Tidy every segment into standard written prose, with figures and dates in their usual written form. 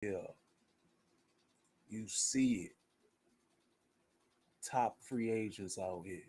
Yeah, you see it. Top free agents out here.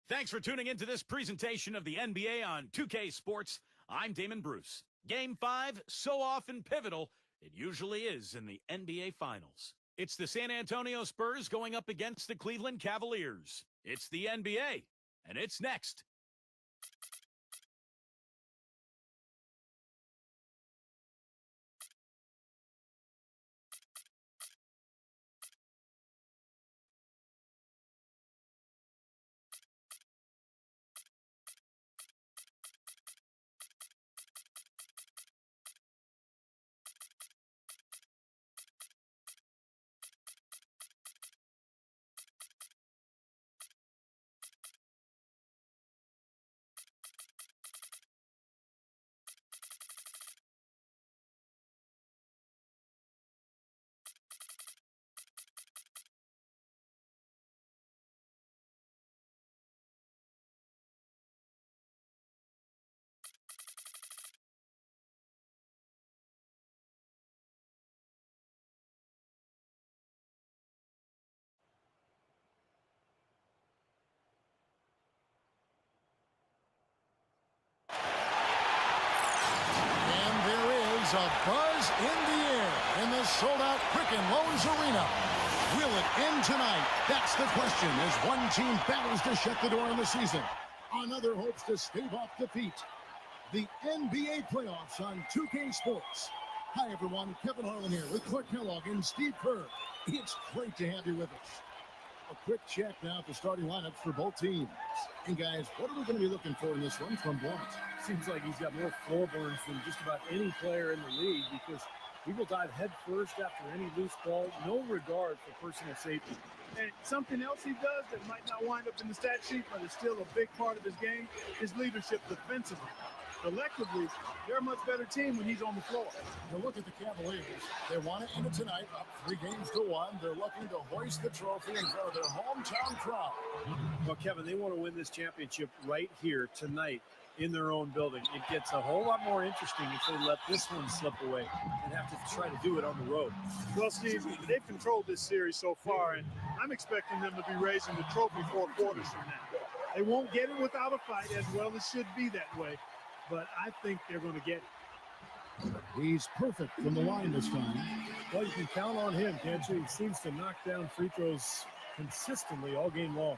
Thanks for tuning into this presentation of the NBA on 2K Sports. I'm Damon Bruce. Game 5, so often pivotal, it usually is in the NBA Finals. It's the San Antonio Spurs going up against the Cleveland Cavaliers. It's the NBA, and it's next. A buzz in the air in the sold-out Quicken Loans Arena. Will it end tonight? That's the question as one team battles to shut the door on the season. Another hopes to stave off defeat. The NBA playoffs on 2K Sports. Hi, everyone. Kevin Harlan here with Clark Kellogg and Steve Kerr. It's great to have you with us. A quick check now at the starting lineups for both teams. And guys, what are we going to be looking for in this one from Blunt? Seems like he's got more floor burns than just about any player in the league because he will dive head first after any loose ball, no regard for personal safety. And something else he does that might not wind up in the stat sheet, but is still a big part of his game, is leadership defensively. Collectively, they're a much better team when he's on the floor. Now look at the Cavaliers. They want to end it tonight, up 3-1. They're looking to hoist the trophy in front of their hometown crowd. Well, Kevin, they want to win this championship right here tonight in their own building. It gets a whole lot more interesting if they let this one slip away and have to try to do it on the road. Well, Steve, they've controlled this series so far, and I'm expecting them to be raising the trophy 4 quarters from now. They won't get it without a fight, as well as should be that way. But I think they're going to get it. He's perfect from the line this time. Well, you can count on him, can't you? He seems to knock down free throws consistently all game long.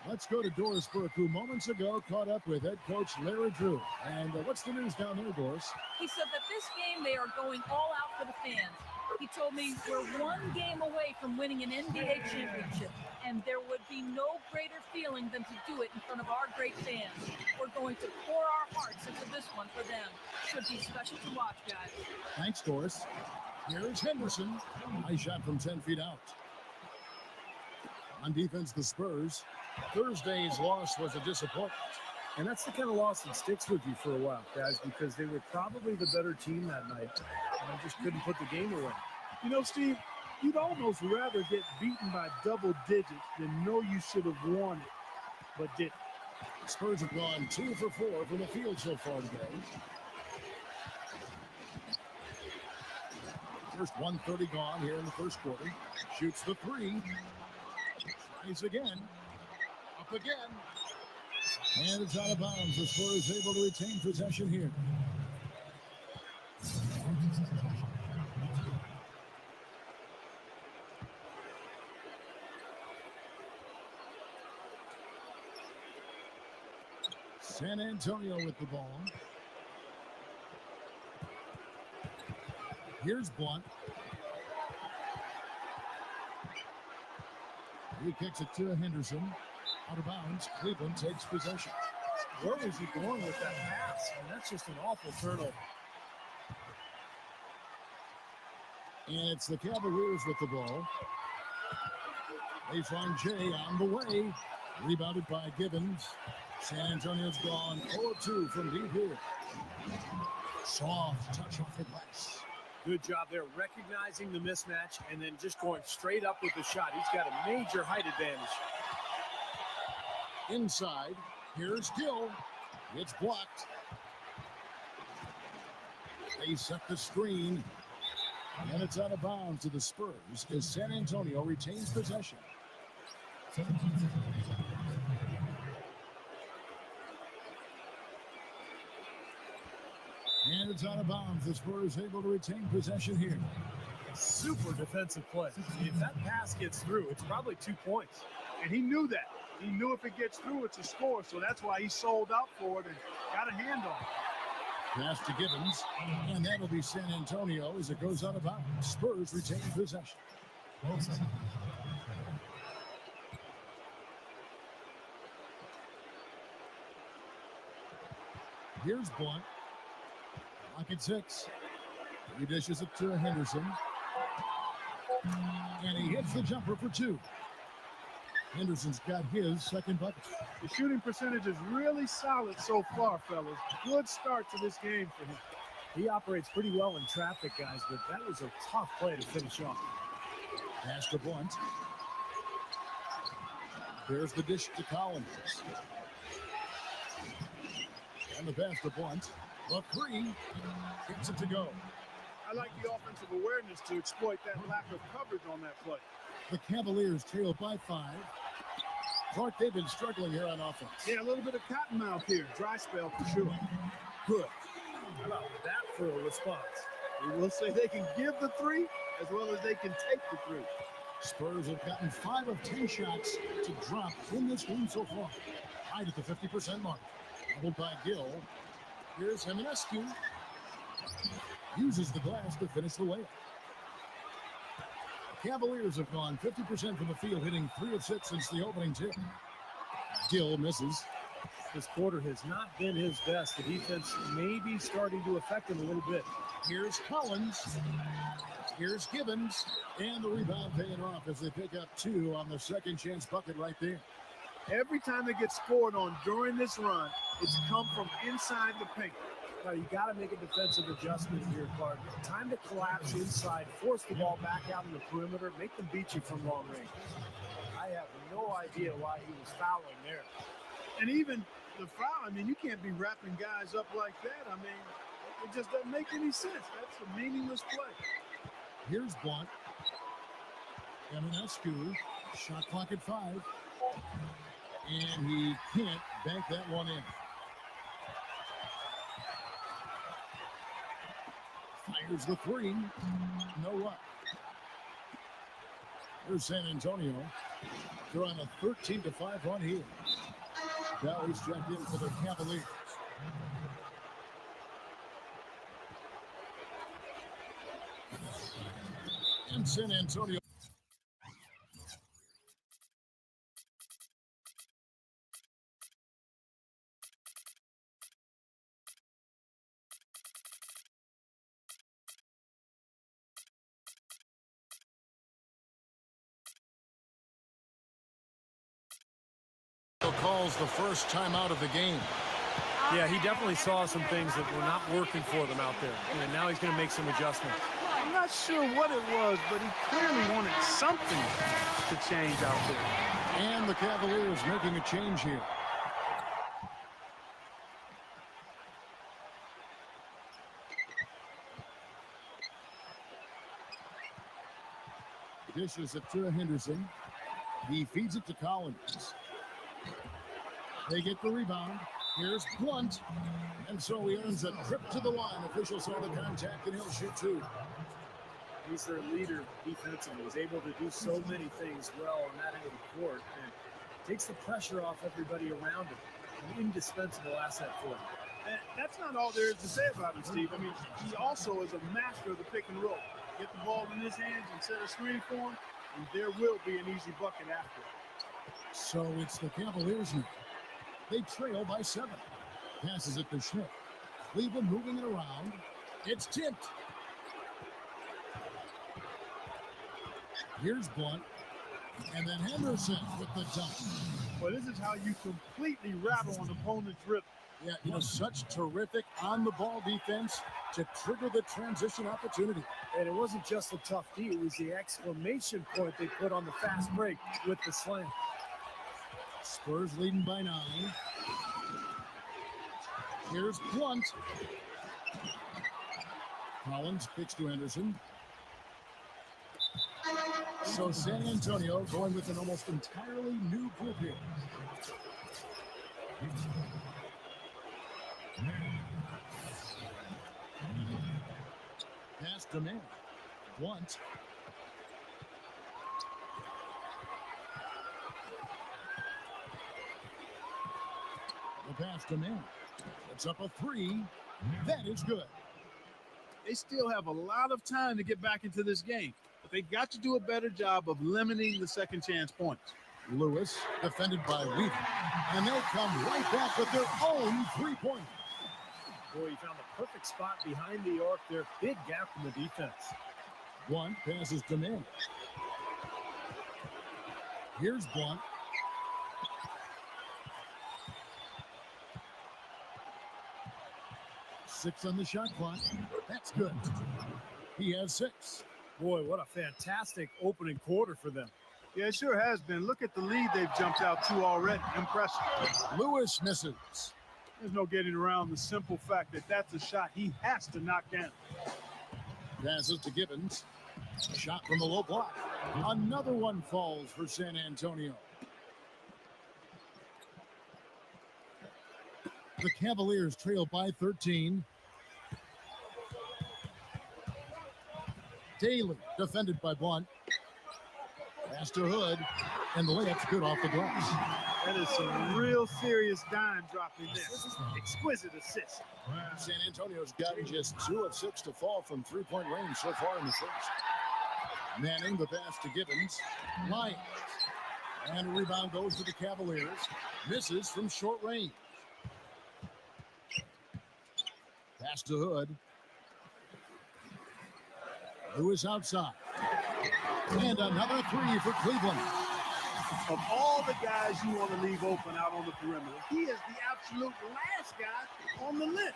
Let's go to Doris Burke, who moments ago caught up with head coach Larry Drew. And what's the news down there, Doris? He said that this game they are going all out for the fans. He told me we're 1 game away from winning an NBA championship, and there would be no greater feeling than to do it in front of our great fans. We're going to pour our hearts into this one for them. Should be special to watch, guys. Thanks, Doris. Here's Henderson. Nice shot from 10 feet out. On defense, the Spurs. Thursday's loss was a disappointment. And that's the kind of loss that sticks with you for a while, guys, because they were probably the better team that night. And they just couldn't put the game away. You know, Steve, you'd almost rather get beaten by double digits than know you should have won it, but didn't. Spurs have gone 2 for 4 from the field so far today. First 1:30 gone here in the first quarter. Shoots the 3. Tries again. Up again. And it's out of bounds. The Spurs able to retain possession here. San Antonio with the ball. Here's Blunt. He kicks it to Henderson. Out of bounds. Cleveland takes possession. Where was he going with that pass? And that's just an awful turnover. And it's the Cavaliers with the ball. Baseline J on the way. Rebounded by Gibbons. San Antonio's gone 0-2 from deep here. Soft touch off the glass. Good job there recognizing the mismatch and then just going straight up with the shot. He's got a major height advantage. Inside, here's Gill. It's blocked. They set the screen. And it's out of bounds to the Spurs as San Antonio retains possession. It's out of bounds. The Spurs able to retain possession here. Super defensive play. If that pass gets through, it's probably 2 points. And he knew that. He knew if it gets through, it's a score. So that's why he sold out for it and got a hand on it. Pass to Gibbons, and that'll be San Antonio as it goes out of bounds. Spurs retain possession. Here's Blunt. Lock at 6. He dishes it to Henderson. And he hits the jumper for 2. Henderson's got his second bucket. The shooting percentage is really solid so far, fellas. Good start to this game for him. He operates pretty well in traffic, guys, but that was a tough play to finish off. Pass to Blunt. There's the dish to Collins. And the pass to Blunt. The 3 gets it to go. I like the offensive awareness to exploit that lack of coverage on that play. The Cavaliers trail by 5. Clark, they've been struggling here on offense. Yeah, a little bit of cottonmouth here. Dry spell for sure. Good. How about that for a response? We will say they can give the 3 as well as they can take the 3. Spurs have gotten 5 of 10 shots to drop in this game so far. Tied at the 50% mark. Doubled by Gill. Here's Jimenez. Uses the glass to finish the layup. Cavaliers have gone 50% from the field, hitting 3 of 6 since the opening tip. Gill misses. This quarter has not been his best. The defense may be starting to affect him a little bit. Here's Collins. Here's Gibbons. And the rebound paying off as they pick up 2 on the second chance bucket right there. Every time they get scored on during this run, it's come from inside the paint. Now, you got to make a defensive adjustment here, Clark. Time to collapse inside, force the ball back out in the perimeter, make them beat you from long range. I have no idea why he was fouling there. And even the foul, I mean, you can't be wrapping guys up like that. I mean, it just doesn't make any sense. That's a meaningless play. Here's Blunt. Eminescu. Shot clock at 5. And he can't bank that one in. Fires the 3. No luck. Here's San Antonio. They're on a 13-5 run here. Valley's checked in for the Cavaliers. And San Antonio. Calls the first time out of the game. Yeah, he definitely saw some things that were not working for them out there. And now he's going to make some adjustments. I'm not sure what it was, but he clearly wanted something to change out there. And the Cavaliers making a change here. Dishes it to Henderson. He feeds it to Collins. They get the rebound. Here's Blunt. And so he earns a trip to the line. Officials saw the contact, and he'll shoot 2. He's their leader defensively. He's able to do so many things well on that end of the court and takes the pressure off everybody around him. An indispensable asset for him. And that's not all there is to say about him, Steve. I mean, he also is a master of the pick and roll. Get the ball in his hands and set a screen for him, and there will be an easy bucket after. So it's the Cavaliers now. They trail by 7. Passes it to Schmidt. Cleveland moving it around. It's tipped. Here's Blunt. And then Henderson with the dunk. Well, this is how you completely rattle an opponent's rhythm. Yeah, you know, such terrific on-the-ball defense to trigger the transition opportunity. And it wasn't just a tough D, it was the exclamation point they put on the fast break with the slam. Spurs leading by 9. Here's Blunt. Collins kicks to Henderson. So San Antonio going with an almost entirely new group here. Pass to man. Once. The pass to man. It's up a 3. That is good. They still have a lot of time to get back into this game, but they got to do a better job of limiting the second chance points. Lewis, defended by Weaver, and they'll come right back with their own 3-point. Boy, he found the perfect spot behind the arc there. Big gap in the defense. Blunt passes to man. Here's Blunt. Six on the shot clock. That's good. He has 6. Boy, what a fantastic opening quarter for them. Yeah, it sure has been. Look at the lead they've jumped out to already. Impressive. Lewis misses. There's no getting around the simple fact that that's a shot he has to knock down. Passes to Gibbons. Shot from the low block. Another one falls for San Antonio. The Cavaliers trail by 13. Daly, defended by Blunt. Pass to Hood, and the layup's good off the glass. That is some real serious dime dropping there. This is an exquisite assist. San Antonio's gotten just 2 of 6 to fall from 3-point range so far in the first. Manning, the pass to Gibbons. Lyons. And a rebound goes to the Cavaliers. Misses from short range. Pass to Hood. Lewis outside. And another 3 for Cleveland. Of all the guys you want to leave open out on the perimeter, he is the absolute last guy on the list.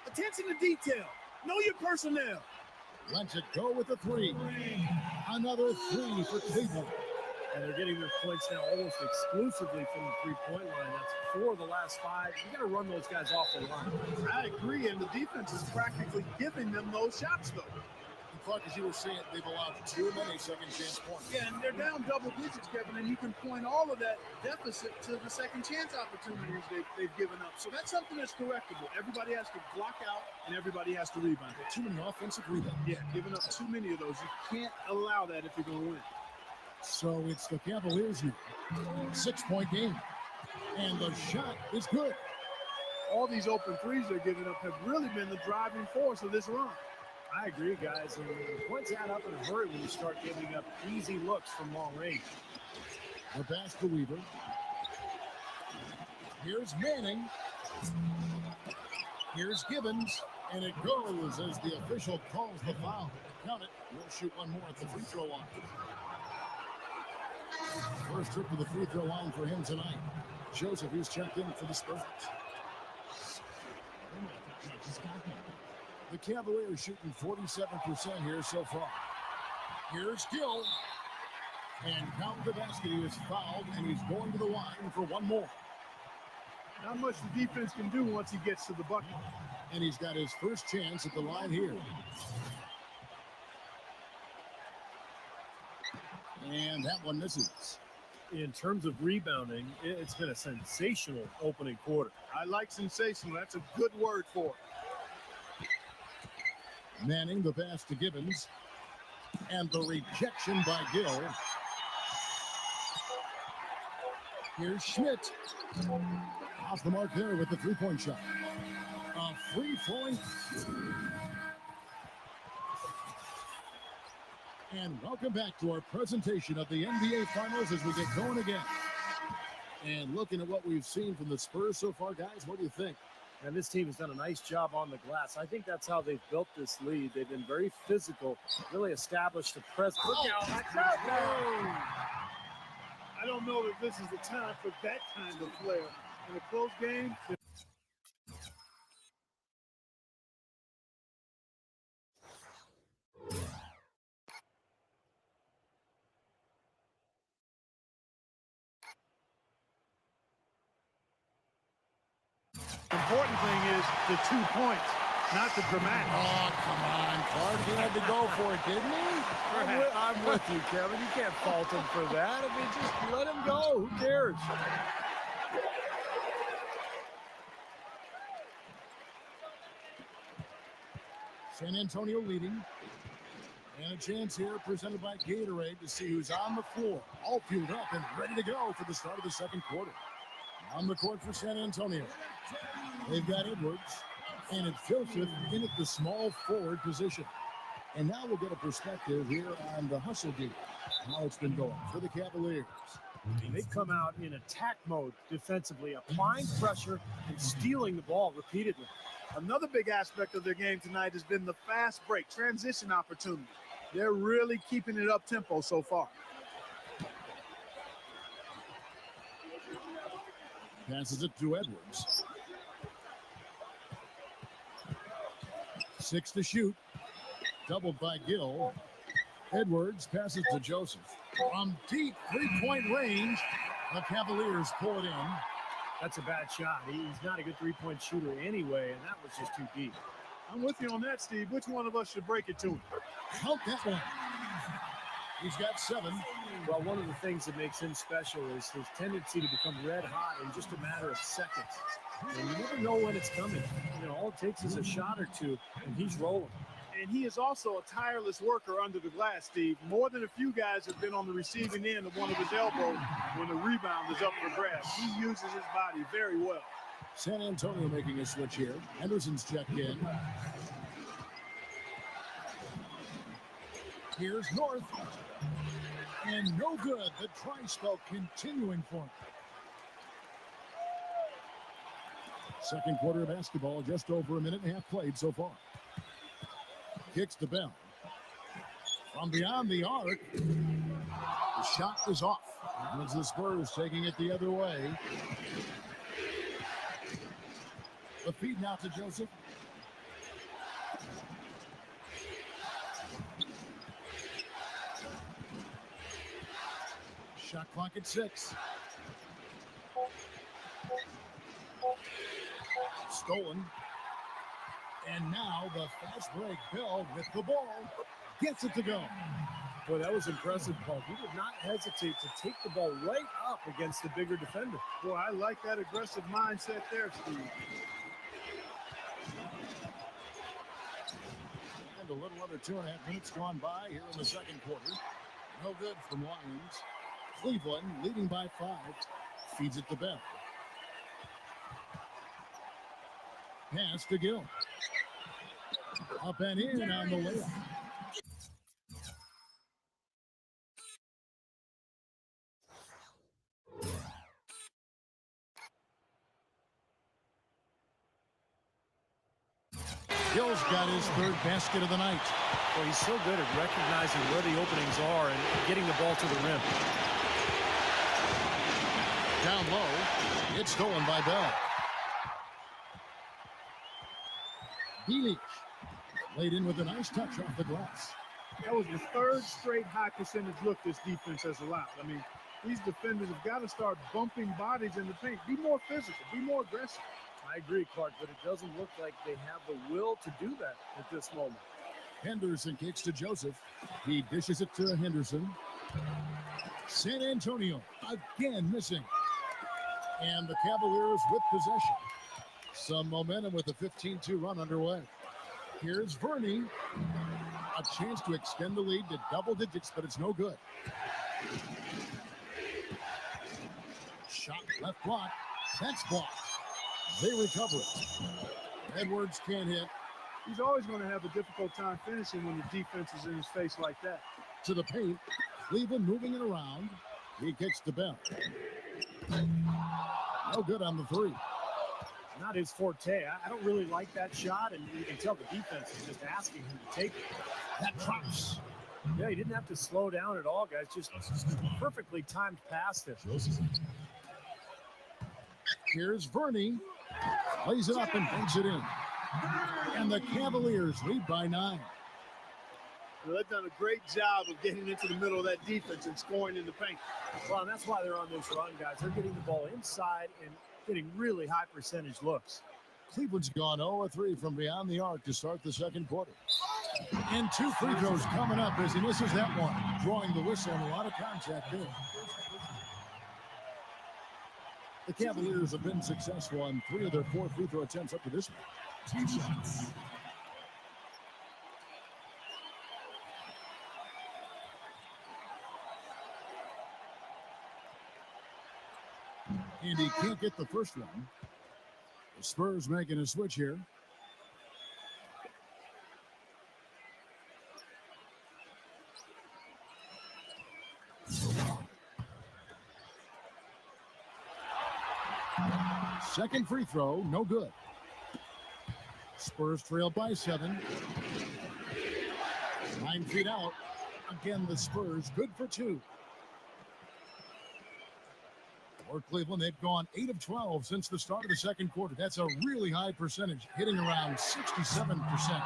Attention to detail. Know your personnel. Lets it go with the 3. Another 3 for Cleveland. And they're getting their points now almost exclusively from the three-point line. That's 4 of the last 5. You got to run those guys off the line. I agree, and the defense is practically giving them those shots, though. Clark, as you were saying, they've allowed too many second chance points. Yeah, and they're down double digits, Kevin, and you can point all of that deficit to the second chance opportunities they've given up. So that's something that's correctable. Everybody has to block out, and everybody has to rebound. Too many offensive rebounds. Yeah, giving up too many of those. You can't allow that if you're going to win. So it's the Cavaliers now. 6-point game. And the shot is good. All these open threes they're giving up have really been the driving force of this run. I agree, guys. And the points add up in a hurry when you start giving up easy looks from long range. The pass to Weaver. Here's Manning. Here's Gibbons. And it goes as the official calls the foul. Count it. We'll shoot one more at the free throw line. First trip to the free throw line for him tonight. Joseph, who's checked in for the Spurs. The Cavaliers shooting 47% here so far. Here's Gill. And count the basket. He was fouled, and he's going to the line for one more. Not much the defense can do once he gets to the bucket. And he's got his first chance at the line here. And that one misses. In terms of rebounding, it's been a sensational opening quarter. I like sensational. That's a good word for it. Manning, the pass to Gibbons. And the rejection by Gill. Here's Schmidt. Off the mark there with the three-point shot. A free-flowing. And welcome back to our presentation of the NBA Finals as we get going again. And looking at what we've seen from the Spurs so far, guys, what do you think? And this team has done a nice job on the glass. I think that's how they've built this lead. They've been very physical, really established a presence. I don't know that this is the time for that kind of player. In a close game, the important thing is the 2 points, not the dramatic. Oh, come on, Clark. He had to go for it, didn't he? I'm with you, Kevin. You can't fault him for that. I mean, just let him go. Who cares? San Antonio leading. And a chance here presented by Gatorade to see who's on the floor. All fueled up and ready to go for the start of the second quarter. On the court for San Antonio. They've got Edwards. And it's Joseph in at the small forward position. And now we'll get a perspective here on the hustle deal. How it's been going for the Cavaliers. They come out in attack mode defensively, applying pressure and stealing the ball repeatedly. Another big aspect of their game tonight has been the fast break, transition opportunity. They're really keeping it up tempo so far. Passes it to Edwards. 6 to shoot. Doubled by Gill. Edwards passes to Joseph. From deep three-point range, the Cavaliers pull it in. That's a bad shot. He's not a good three-point shooter anyway, and that was just too deep. I'm with you on that, Steve. Which one of us should break it to him? Count that one. He's got 7. Well, one of the things that makes him special is his tendency to become red hot in just a matter of seconds. And you never know when it's coming. You know, all it takes is a shot or two, and he's rolling. And he is also a tireless worker under the glass, Steve. More than a few guys have been on the receiving end of one of his elbows when the rebound is up for grabs. He uses his body very well. San Antonio making a switch here. Henderson's checked in. Here's North. And no good. The try spell continuing for him. Second quarter of basketball, just over a minute and a half played so far. Kicks the bell. From beyond the arc, the shot is off. And it's the Spurs taking it the other way. The feed now to Joseph. Shot clock at 6. Stolen. And now the fast break. Bill with the ball. Gets it to go. Boy, that was impressive, Paul. He did not hesitate to take the ball right up against the bigger defender. Boy, I like that aggressive mindset there, Steve. And a little under 2.5 minutes gone by here in the second quarter. No good from Lions. Cleveland leading by 5. Feeds it to Bell. Pass to Gill. Up and in on the layup. Gill's got his 3rd basket of the night. Well, he's so good at recognizing where the openings are and getting the ball to the rim. Down low. It's stolen by Bell. Beach laid in with a nice touch off the glass. That was the 3rd straight high percentage look this defense has allowed. I mean, these defenders have got to start bumping bodies in the paint. Be more physical. Be more aggressive. I agree, Clark, but it doesn't look like they have the will to do that at this moment. Henderson kicks to Joseph. He dishes it to Henderson. San Antonio again missing. And the Cavaliers with possession. Some momentum with a 15-2 run underway. Here's Verney. A chance to extend the lead to double digits, but it's no good. Shot left block. That's blocked. They recover it. Edwards can't hit. He's always going to have a difficult time finishing when the defense is in his face like that. To the paint. Cleveland moving it around. He kicks the bell. No good on the 3. Not his forte. I don't really like that shot, and you can tell the defense is just asking him to take it. That drops. Yeah, he didn't have to slow down at all, guys. Just perfectly timed pass there. Here's Verney. Plays it up and banks it in. And the Cavaliers lead by 9. Well, they've done a great job of getting into the middle of that defense and scoring in the paint. Well, and that's why they're on this run, guys. They're getting the ball inside and getting really high percentage looks. Cleveland's gone 0-3 from beyond the arc to start the second quarter. And 2 free throws coming up as he misses that one. Drawing the whistle and a lot of contact there. The Cavaliers have been successful on 3 of their 4 free throw attempts up to this point. And he can't get the first one. The Spurs making a switch here. Second free throw, no good. Spurs trail by 7. 9 feet out. Again, the Spurs good for 2. For Cleveland, they've gone 8 of 12 since the start of the second quarter. That's a really high percentage, hitting around 67%.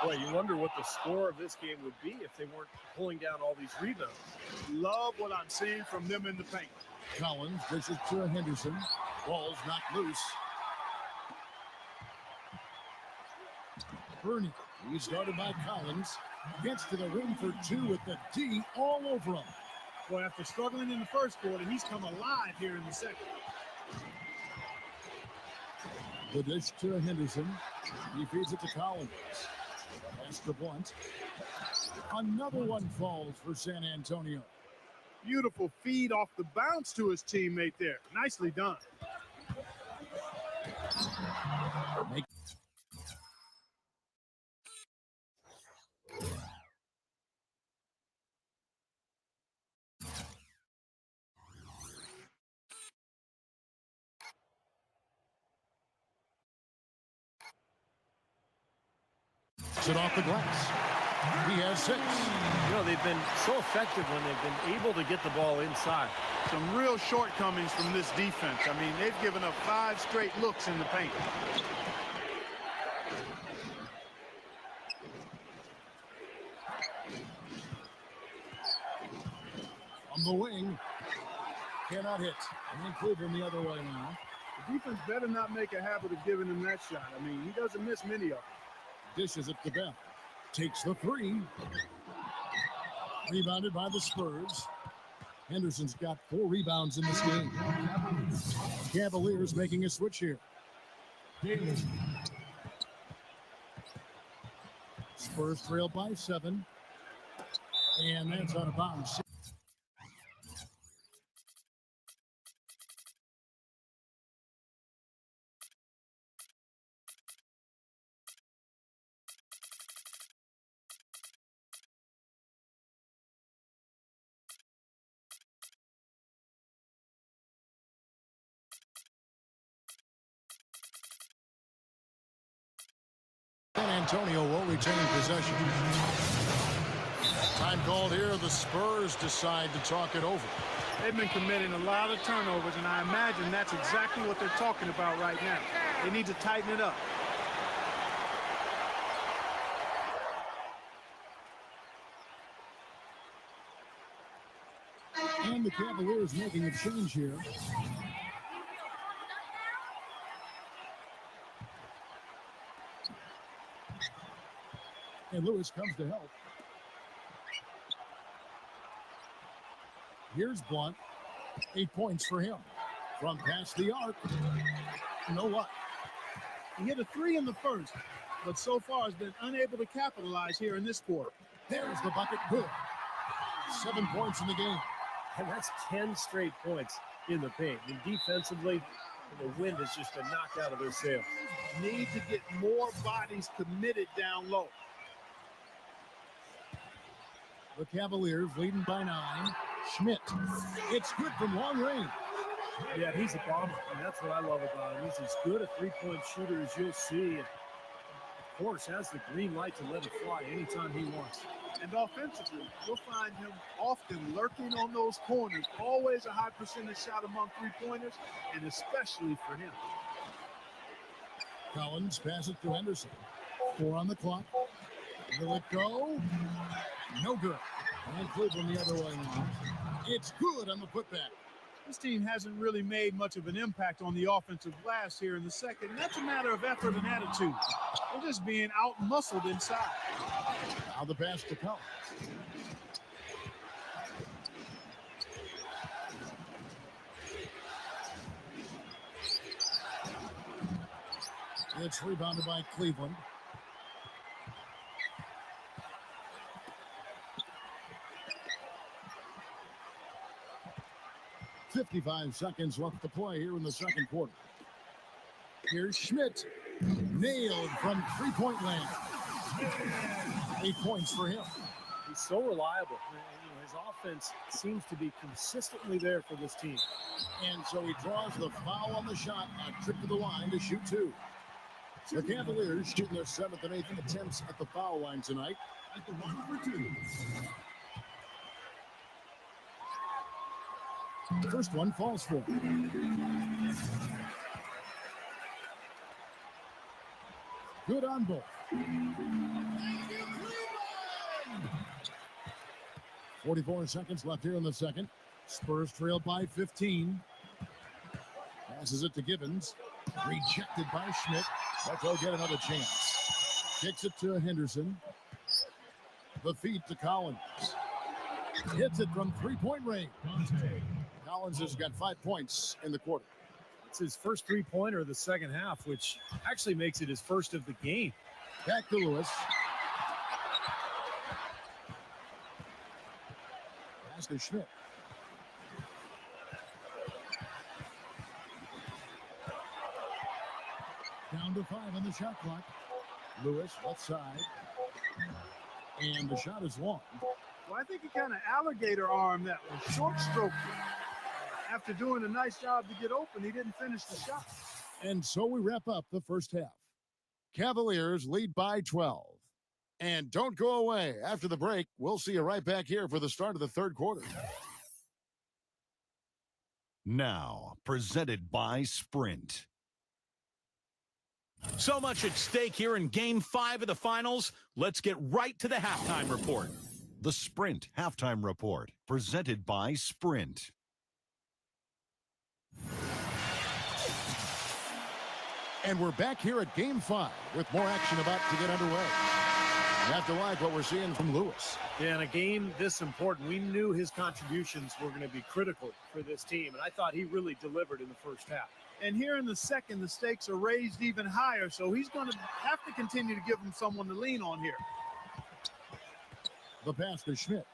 Boy, you wonder what the score of this game would be if they weren't pulling down all these rebounds. Love what I'm seeing from them in the paint. Collins dishes to Henderson. Ball's knocked loose. Bernie, he's guarded by Collins. Gets to the rim for 2 with the D all over him. Boy, after struggling in the first quarter, he's come alive here in the second. The dish to Henderson. He feeds it to Collins. Pass to Blunt. Another one falls for San Antonio. Beautiful feed off the bounce to his teammate there. Nicely done. Make it off the glass. He has 6. You know, they've been so effective when they've been able to get the ball inside. Some real shortcomings from this defense. I mean, they've given up 5 straight looks in the paint. On the wing. Cannot hit. And then Cleveland the other way now. The defense better not make a habit of giving him that shot. I mean, he doesn't miss many of them. Dishes it to Bell. Takes the 3. Rebounded by the Spurs. Henderson's got 4 rebounds in this game. Cavaliers making a switch here. Spurs trail by 7. And that's out of bounds. San Antonio will retain possession. Time called here. The Spurs decide to talk it over. They've been committing a lot of turnovers, and I imagine that's exactly what they're talking about right now. They need to tighten it up. And the Cavaliers making a change here. And Lewis comes to help. Here's Blunt. 8 points for him. From past the arc. No luck. He hit a 3 in the first, but so far has been unable to capitalize here in this quarter. There's the bucket. Good. 7 points in the game. And that's 10 straight points in the paint. And defensively, the wind has just been knocked out of their sails. Need to get more bodies committed down low. The Cavaliers leading by 9. Schmidt. It's good from long range. Yeah, he's a bomber, and that's what I love about him. He's as good a three-point shooter as you'll see. And of course, has the green light to let it fly anytime he wants. And offensively, you'll find him often lurking on those corners. Always a high percentage shot among three-pointers, and especially for him. Collins passes to Henderson. 4 on the clock. Will it go? No good. And Cleveland the other way now. It's good on the putback. This team hasn't really made much of an impact on the offensive glass here in the second. And that's a matter of effort and attitude. They're just being out-muscled inside. Now the pass to Collins. It's rebounded by Cleveland. 55 seconds left to play here in the second quarter. Here's Schmidt. Nailed from three-point land. 8 points for him. He's so reliable. His offense seems to be consistently there for this team. And so he draws the foul on the shot, a trip to the line to shoot two. The Cavaliers shooting their 7th and 8th attempts at the foul line tonight. At the line for two. The first one falls for. Good on both. 44 seconds left here in the second. Spurs trail by 15. Passes it to Gibbons. Rejected by Schmidt. But they'll get another chance. Kicks it to Henderson. The feed to Collins. Hits it from three-point range. Collins has got 5 points in the quarter. It's his first three-pointer of the second half, which actually makes it his first of the game. Back to Lewis. Pass to Schmidt. Down to 5 on the shot clock. Lewis, left side. And the shot is long. Well, I think he kind of alligator armed that one, short stroke. After doing a nice job to get open, he didn't finish the shot. And so we wrap up the first half. Cavaliers lead by 12. And don't go away. After the break, we'll see you right back here for the start of the third quarter. Now, presented by Sprint. So much at stake here in Game 5 of the finals. Let's get right to the halftime report. The Sprint Halftime Report, presented by Sprint. And we're back here at Game 5 with more action about to get underway. You have to like what we're seeing from Lewis. Yeah, in a game this important, we knew his contributions were going to be critical for this team, and I thought he really delivered in the first half. And here in the second, the stakes are raised even higher, so he's going to have to continue to give him someone to lean on here. The pass to Schmidt.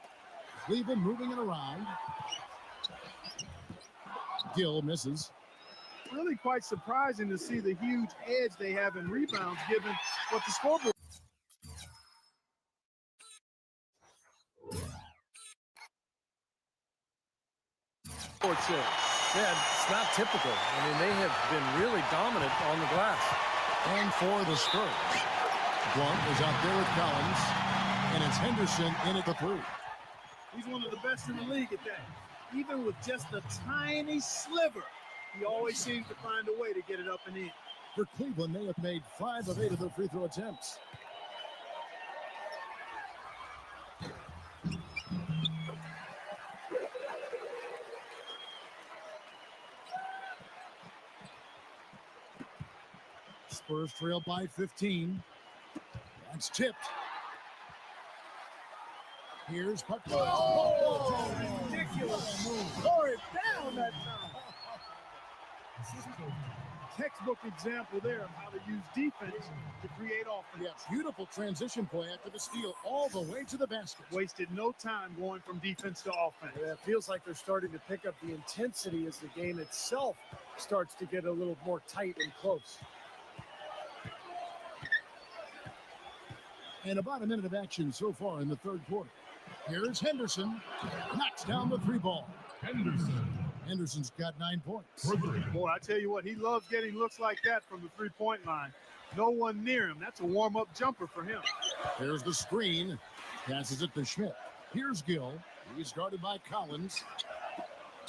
Cleveland moving it around. Gill misses. Really quite surprising to see the huge edge they have in rebounds given what the scoreboard. Yeah, it's not typical. I mean, they have been really dominant on the glass. And for the Spurs, Blunt is out there with Collins, and it's Henderson in at the three. He's one of the best in the league at that. Even with just a tiny sliver, he always seems to find a way to get it up and in. For Cleveland, they have made 5 of 8 of their free throw attempts. Spurs trail by 15. That's tipped. Here's Puck. Oh, ridiculous. Tore it down that time. Textbook example there of how to use defense to create offense. Yeah, beautiful transition play after the steal all the way to the basket. Wasted no time going from defense to offense. Yeah, it feels like they're starting to pick up the intensity as the game itself starts to get a little more tight and close. And about a minute of action so far in the third quarter. Here's Henderson. Knocks down the 3-ball. Henderson's got 9 points. Boy, I tell you what, he loves getting looks like that from the three-point line. No one near him. That's a warm-up jumper for him. Here's the screen. Passes it to Schmidt. Here's Gill. He's guarded by Collins.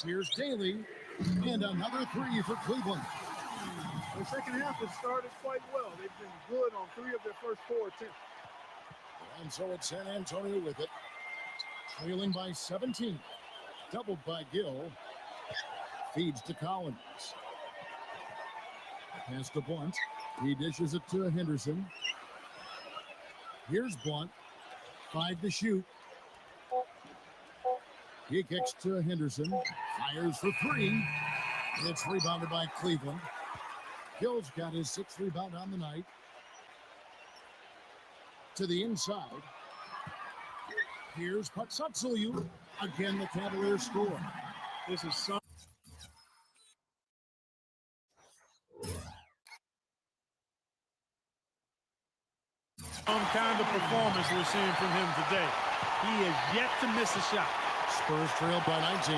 Here's Daly. And another 3 for Cleveland. The second half has started quite well. They've been good on 3 of their first 4 attempts. And so it's San Antonio with it. Trailing by 17. Doubled by Gill. Feeds to Collins. Pass to Blunt. He dishes it to Henderson. Here's Blunt. 5 to shoot. He kicks to Henderson. Fires for 3. It's rebounded by Cleveland. Gill's got his 6th rebound on the night. To the inside. Here's Patsatsuliu. Again, the Cavaliers score. This is some. performance we're seeing from him today. He is yet to miss a shot. Spurs trailed by 19.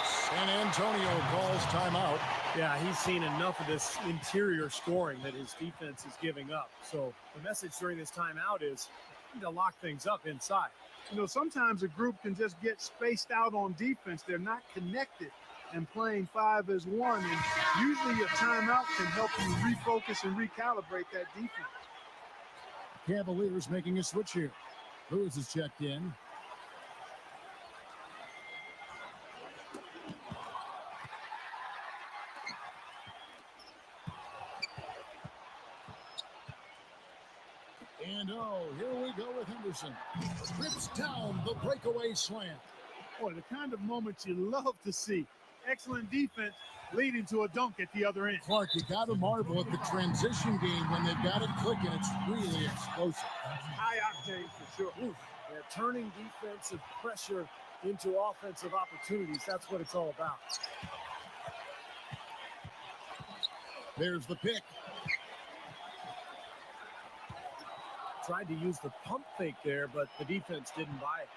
San Antonio calls timeout. Yeah, he's seen enough of this interior scoring that his defense is giving up. So the message during this timeout is you need to lock things up inside. You know, sometimes a group can just get spaced out on defense. They're not connected and playing 5 as 1. And usually a timeout can help you refocus and recalibrate that defense. Cavaliers making a switch here. Lewis is checked in. And here we go with Henderson. Rips down the breakaway slam. Boy, the kind of moments you love to see. Excellent defense leading to a dunk at the other end. Clark, you got to marvel at the transition game when they've got it clicking. It's really explosive. High octane for sure. Oof. Yeah, turning defensive pressure into offensive opportunities. That's what it's all about. There's the pick. Tried to use the pump fake there, but the defense didn't buy it.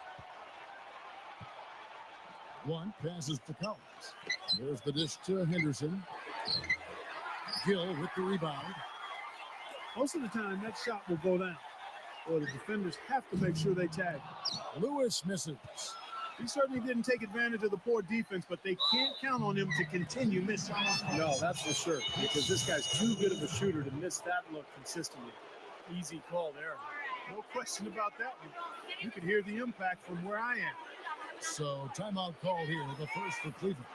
One passes to Collins. There's the dish to Henderson. Gill with the rebound. Most of the time, that shot will go down. Well, the defenders have to make sure they tag. Lewis misses. He certainly didn't take advantage of the poor defense, but they can't count on him to continue missing. No, that's for sure, because this guy's too good of a shooter to miss that look consistently. Easy call there. No question about that one. You can hear the impact from where I am. So timeout called here, the first for Cleveland.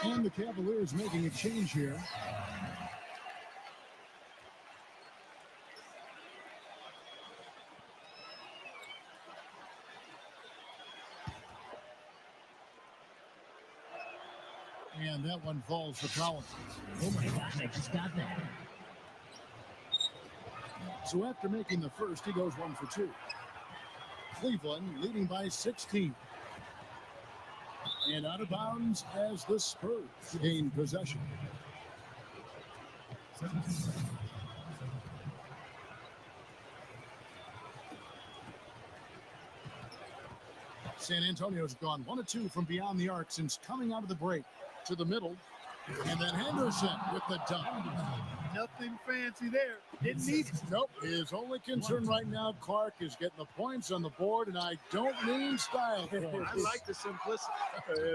And the Cavaliers making a change here. And that one falls to Collins. Oh my gosh, I just got that. So after making the first, he goes 1 for 2. Cleveland leading by 16. And out of bounds as the Spurs gain possession. San Antonio's gone 1 of 2 from beyond the arc since coming out of the break. To the middle. And then Henderson with the dunk. Nothing fancy there. Didn't need it. Nope. His only concern right now, Clark, is getting the points on the board, and I don't mean style points. I like the simplicity.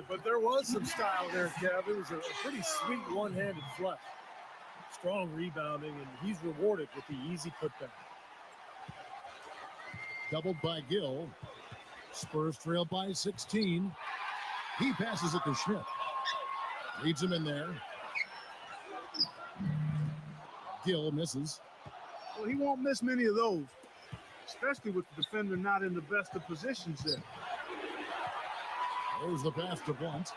But there was some style there, Kev. It was a pretty sweet one-handed flush. Strong rebounding, and he's rewarded with the easy putback. Doubled by Gill. Spurs trail by 16. He passes it to Schmidt. Leads him in there. Gill misses. Well, he won't miss many of those, especially with the defender not in the best of positions there. There's the pass to Blunt.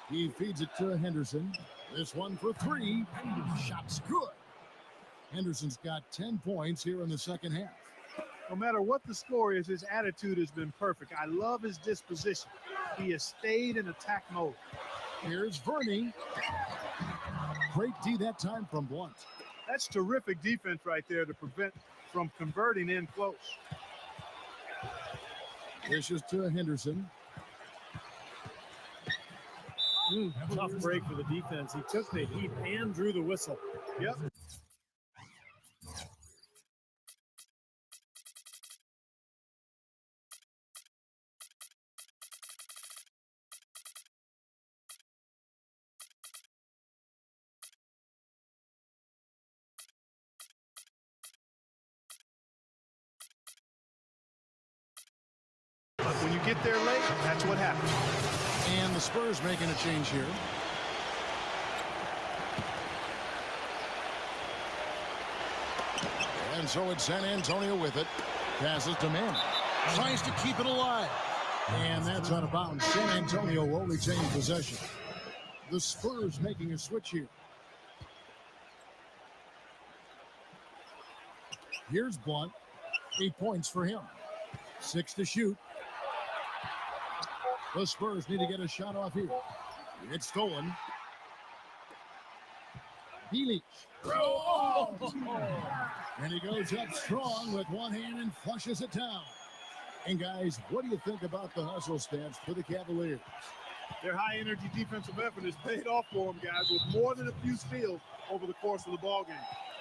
He feeds it to Henderson. This one for 3. Shot's good. Henderson's got 10 points here in the second half. No matter what the score is, his attitude has been perfect. I love his disposition. He has stayed in attack mode. Here's Verney. Great D that time from Blunt. That's terrific defense right there to prevent from converting in close. Dishes to Henderson. Tough break for the defense. He took the heat and drew the whistle. Yep. But when you get there late, that's what happens. And the Spurs making a change here. And so it's San Antonio with it. Passes to Mann. Tries to keep it alive. And that's out of bounds. San Antonio will retain possession. The Spurs making a switch here. Here's Blunt. 8 points for him. 6 to shoot. The Spurs need to get a shot off here. It's stolen. Healy. And he goes up strong with one hand and flushes it down. And guys, what do you think about the hustle stats for the Cavaliers? Their high-energy defensive effort has paid off for them, guys, with more than a few steals over the course of the ballgame.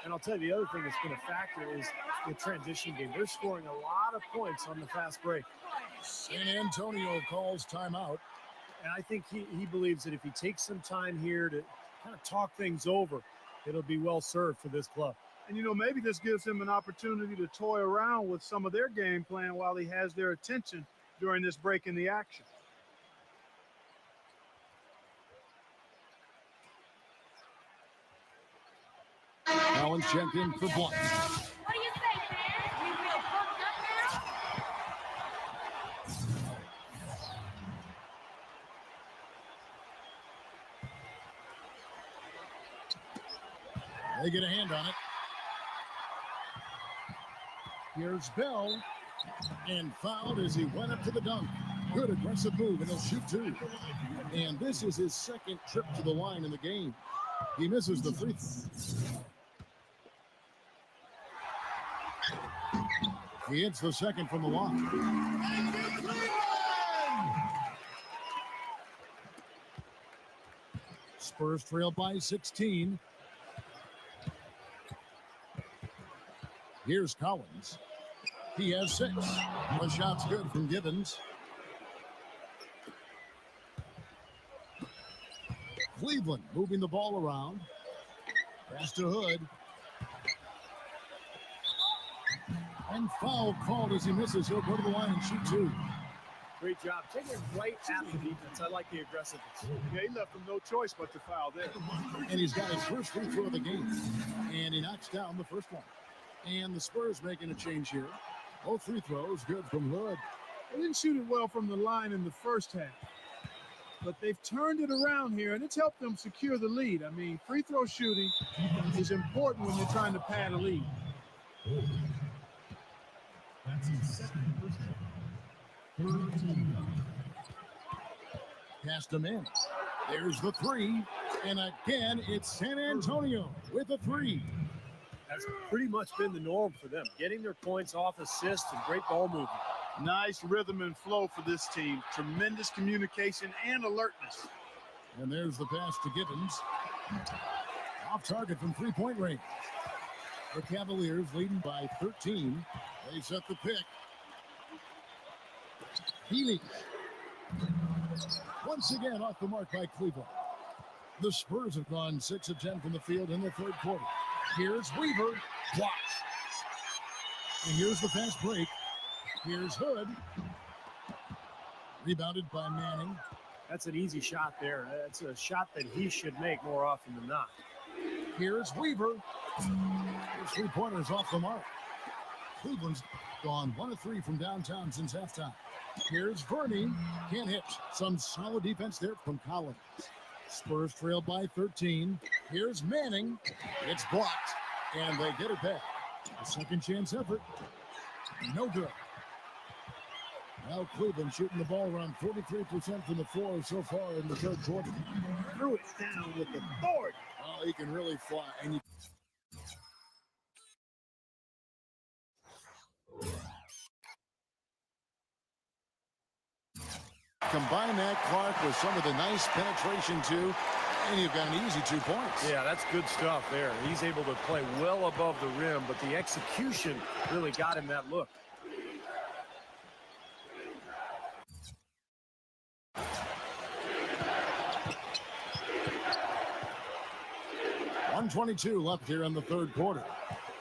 And I'll tell you, the other thing that's been a factor is the transition game. They're scoring a lot of points on the fast break. San Antonio calls timeout. And I think he believes that if he takes some time here to kind of talk things over, it'll be well served for this club. And, you know, maybe this gives him an opportunity to toy around with some of their game plan while he has their attention during this break in the action. Collins checked in for Blunt. What do you think, man? You feel pumped up now? They get a hand on it. Here's Bell. And fouled as he went up to the dunk. Good aggressive move, and he'll shoot two. And this is his second trip to the line in the game. He misses the free throw. He hits the second from the line. Spurs trail by 16. Here's Collins. He has 6. The shot's good from Gibbons. Cleveland moving the ball around. Pass to Hood. And foul called as he misses. He'll go to the line and shoot two. Great job. Taking it right at the defense. I like the aggressiveness. Yeah, he left him no choice but to foul there. And he's got his first free throw of the game. And he knocks down the first one. And the Spurs making a change here. Both free throws good from Hood. They didn't shoot it well from the line in the first half. But they've turned it around here, and it's helped them secure the lead. I mean, free throw shooting is important when you're trying to pad a lead. That's his second first half. Passed him in. There's the three. And again, it's San Antonio with a three. That's pretty much been the norm for them. Getting their points off assists and great ball movement. Nice rhythm and flow for this team. Tremendous communication and alertness. And there's the pass to Gibbons. Off target from three-point range. The Cavaliers leading by 13. They set the pick. Healy. Once again off the mark by Cleveland. The Spurs have gone 6 of 10 from the field in the third quarter. Here's Weaver. Blocked. And here's the fast break. Here's Hood. Rebounded by Manning. That's an easy shot there. That's a shot that he should make more often than not. Here's Weaver. His three-pointers off the mark. Cleveland's gone 1 of 3 from downtown since halftime. Here's Verney. Can't hit. Some solid defense there from Collins. Spurs trail by 13. Here's Manning. It's blocked. And they get it back. A second chance effort. No good. Now Cleveland shooting the ball around 43% from the floor so far in the third quarter. Threw it down with authority. Oh, he can really fly. And combine that, Clark, with some of the nice penetration, too, and you've got an easy 2 points. Yeah, that's good stuff there. He's able to play well above the rim, but the execution really got him that look. .122 left here in the third quarter.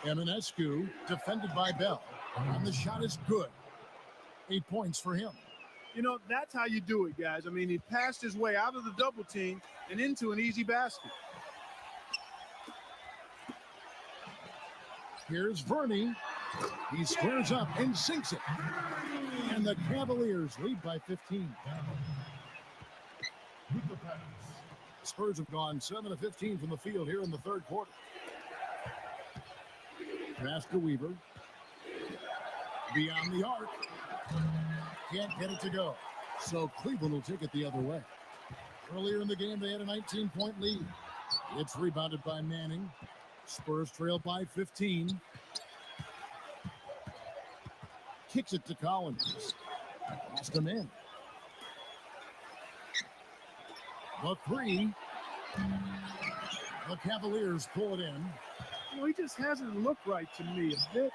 Eminescu defended by Bell, and the shot is good. 8 points for him. You know, that's how you do it, guys. I mean, he passed his way out of the double team and into an easy basket. Here's Verney. He squares up and sinks it. And the Cavaliers lead by 15. Spurs have gone 7 of 15 from the field here in the third quarter. Pass to Weaver. Beyond the arc. Can't get it to go. So Cleveland will take it the other way. Earlier in the game, they had a 19-point lead. It's rebounded by Manning. Spurs trail by 15. Kicks it to Collins. Pass to Manning. The three. The Cavaliers pull it in. You know, he just hasn't looked right to me. A bit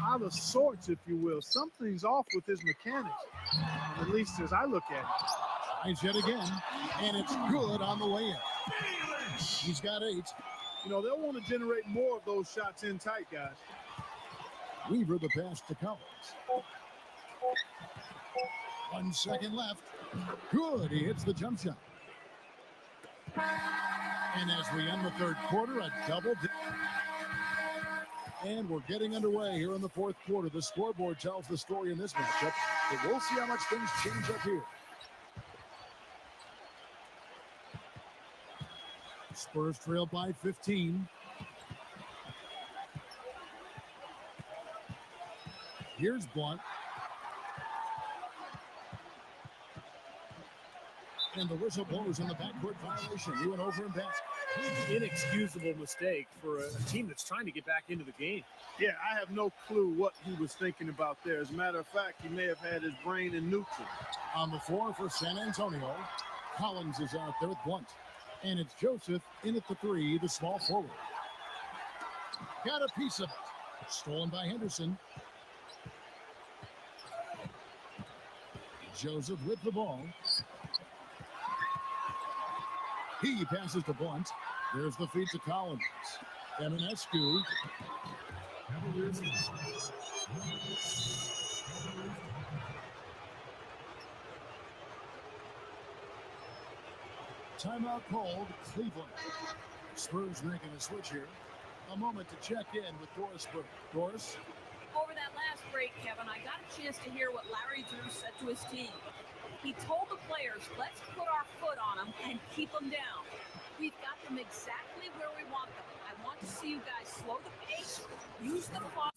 out of sorts, if you will. Something's off with his mechanics, at least as I look at it. Tries yet again, and it's good on the way in. He's got 8. You know, they'll want to generate more of those shots in tight, guys. Weaver the pass to Collins. 1 second left. Good. He hits the jump shot. And as we end the third quarter, a double. And we're getting underway here in the fourth quarter. The scoreboard tells the story in this matchup, but we'll see how much things change up here. Spurs trail by 15. Here's Blunt. And the whistle blows on the backcourt violation. He went over and back. Inexcusable mistake for a team that's trying to get back into the game. Yeah, I have no clue what he was thinking about there. As a matter of fact, he may have had his brain in neutral. On the floor for San Antonio, Collins is out there with Blunt. And it's Joseph in at the 3, the small forward. Got a piece of it. Stolen by Henderson. Joseph with the ball. He passes to Blunt. There's the feed to Collins. Eminescu. Timeout called, Cleveland. Spurs making a switch here. A moment to check in with Doris Burke. Doris? Over that last break, Kevin, I got a chance to hear what Larry Drew said to his team. He told the players, let's put our foot on them and keep them down. We've got them exactly where we want them. I want to see you guys slow the pace, use the clock,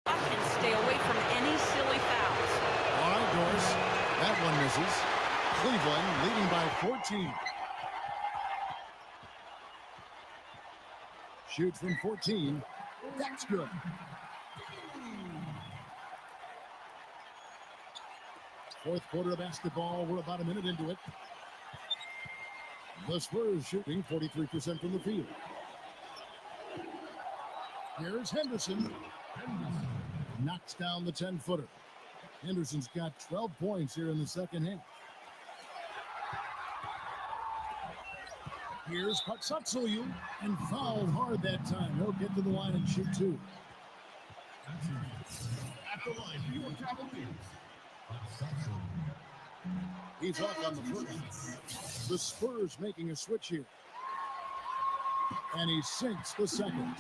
and stay away from any silly fouls. All right, Doris. That one misses. Cleveland leading by 14. Shoots from 14. That's good. Fourth quarter of basketball. We're about a minute into it. The Spurs shooting 43% from the field. Here's Henderson. Knocks down the 10-footer. Henderson's got 12 points here in the second half. Here's Patsatsuyu, and fouled hard that time. He'll get to the line and shoot 2. At the line for your Cavaliers. He's off on the first. The Spurs making a switch here. And he sinks the second.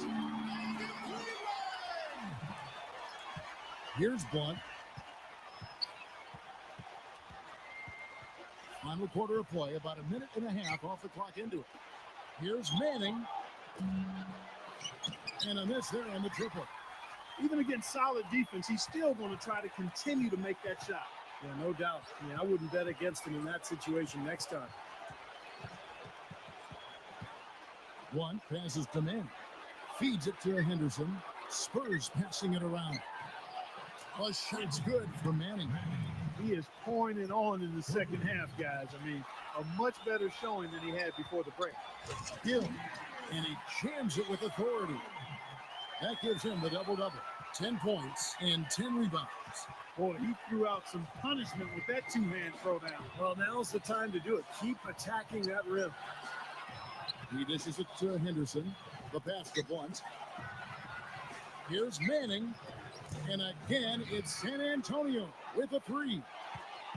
Here's Blunt. Final quarter of play, about a minute and a half off the clock into it. Here's Manning. And a miss there on the triple. Even against solid defense, he's still going to try to continue to make that shot. Yeah, no doubt. I mean, I wouldn't bet against him in that situation next time. One passes to Manning. Feeds it to Henderson. Spurs passing it around. A shot's good for Manning. He is pouring it on in the second half, guys. I mean, a much better showing than he had before the break. Gill, and he jams it with authority. That gives him the double-double. 10 points and 10 rebounds. Boy, he threw out some punishment with that two-hand throwdown. Well, now's the time to do it. Keep attacking that rim. He dishes it to Henderson. The pass to Blunt. Here's Manning. And again, it's San Antonio with a 3.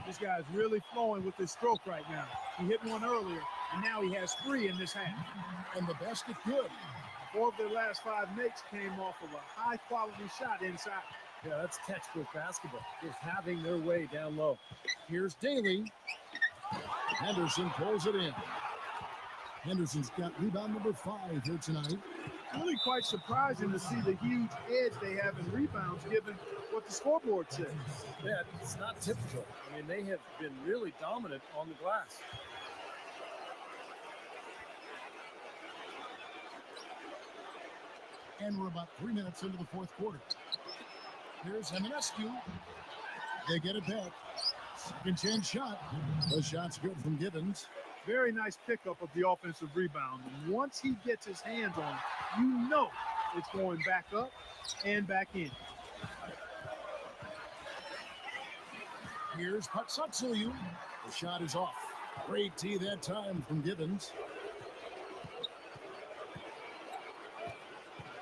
This guy's really flowing with his stroke right now. He hit one earlier, and now he has 3 in this half. And the basket good. 4 of their last 5 makes came off of a high-quality shot inside. Yeah, that's textbook basketball. Just having their way down low. Here's Daly. Henderson pulls it in. Henderson's got rebound number 5 here tonight. Really quite surprising to see the huge edge they have in rebounds given what the scoreboard says. Yeah, it's not typical. I mean, they have been really dominant on the glass. And we're about 3 minutes into the fourth quarter. Here's Eminescu. They get it back. Second chance shot. The shot's good from Gibbons. Very nice pickup of the offensive rebound. And once he gets his hands on it, you know it's going back up and back in. Here's Patsatsuyu. The shot is off. Great tee that time from Gibbons.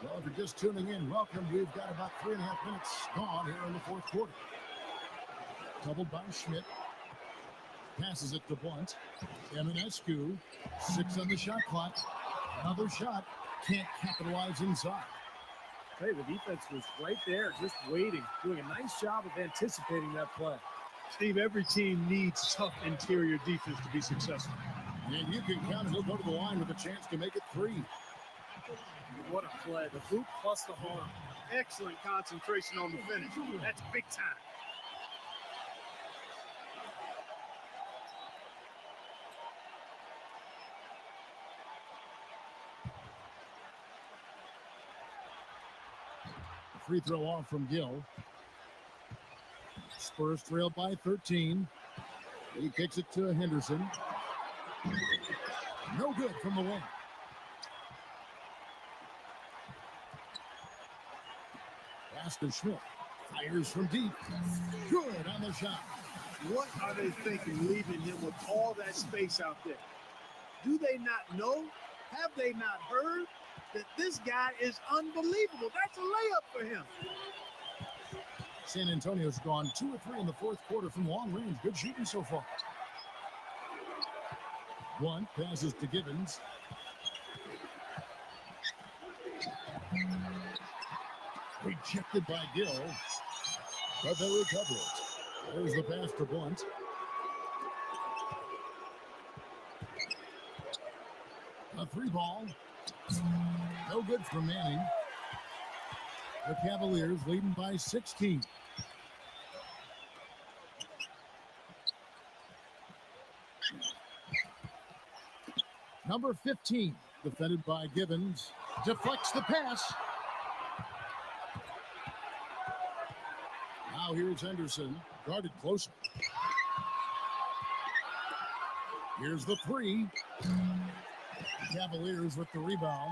Well, if you're just tuning in, welcome. We've got about 3.5 minutes gone here in the fourth quarter. Doubled by Schmidt. Passes it to Blunt. Eminescu. 6 on the shot clock. Another shot. Can't capitalize inside. Hey, the defense was right there, just waiting, doing a nice job of anticipating that play. Steve, every team needs tough interior defense to be successful. And you can count. He'll go to the line with a chance to make it 3. What a play. The boot plus the harm. Excellent concentration on the finish. That's big time. Free throw off from Gill. Spurs trailed by 13. He kicks it to Henderson. No good from the wing. Pass to Schmidt. Fires from deep. Good on the shot. What are they thinking leaving him with all that space out there? Do they not know? Have they not heard that this guy is unbelievable? That's a layup for him. San Antonio's gone 2 or 3 in the fourth quarter from long range. Good shooting so far. One passes to Gibbons. Rejected by Gill, but they recover it. There's the pass to Blunt. A 3 ball. No good for Manning. The Cavaliers leading by 16. Number 15, defended by Gibbons, deflects the pass. Now here's Henderson, guarded closer. Here's the 3. Cavaliers with the rebound.